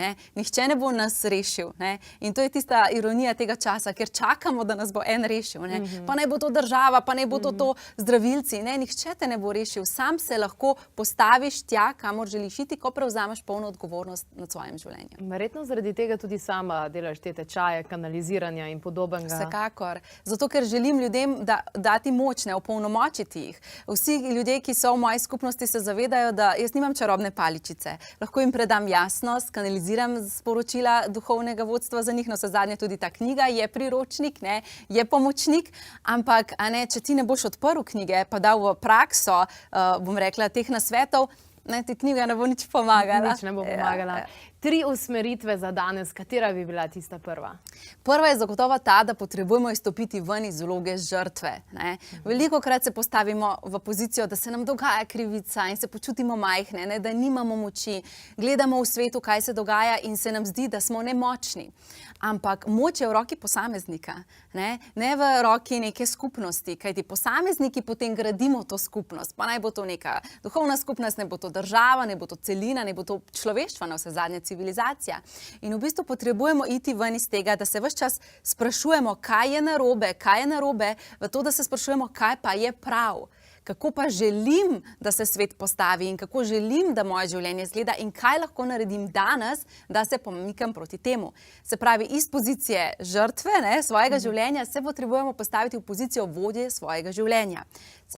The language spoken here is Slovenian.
Ne? Nihče ne bo nas rešil. Ne? In to je tista ironija tega časa, ker čakamo, da nas bo en rešil. Ne? Pa naj bo to država, pa naj bo to zdravilci. Ne? Nihče te ne bo rešil. Sam se lahko postaviš tja, kamor želiš iti, ko prevzameš polno odgovornost nad svojim življenjem. Verjetno zaradi tega tudi sama delaš te tečaje, kanaliziranja in podobnega. Vsekakor. Zato, ker želim ljudem dati moč, ne opolnomočiti jih. Vsi ljudje, ki so v moji skupnosti, se zavedajo, da jaz nimam čarobne paličice. Lahko jim predam jasnost, kanaliziram sporočila duhovnega vodstva za njih, no zadnje tudi ta knjiga je priročnik, ne, je pomočnik, ampak če ti ne boš odprl knjige, pa dal v prakso, bom rekla, teh nasvetov, ti knjiga ne bo nič pomagala. Nič ne bo pomagala. 3 usmeritve za danes, katera bi bila tista prva? Prva je zagotovo ta, da potrebujemo izstopiti ven iz vloge žrtve. Velikokrat se postavimo v pozicijo, da se nam dogaja krivica in se počutimo majhne, da nimamo moči. Gledamo v svetu, kaj se dogaja in se nam zdi, da smo nemočni. Ampak moč je v roki posameznika, ne v roki neke skupnosti, kajti posamezniki potem gradimo to skupnost. Pa naj bo to neka duhovna skupnost, ne bo to država, ne bo to celina, ne bo to človeštvo, navsezadnje civilizacija. In v bistvu potrebujemo iti ven iz tega, da se ves čas sprašujemo, kaj je narobe, v to, da se sprašujemo, kaj pa je prav. Kako pa želim, da se svet postavi in kako želim, da moje življenje izgleda in kaj lahko naredim danes, da se pomikam proti temu. Se pravi, iz pozicije žrtve svojega življenja se potrebujemo postaviti v pozicijo vodje svojega življenja.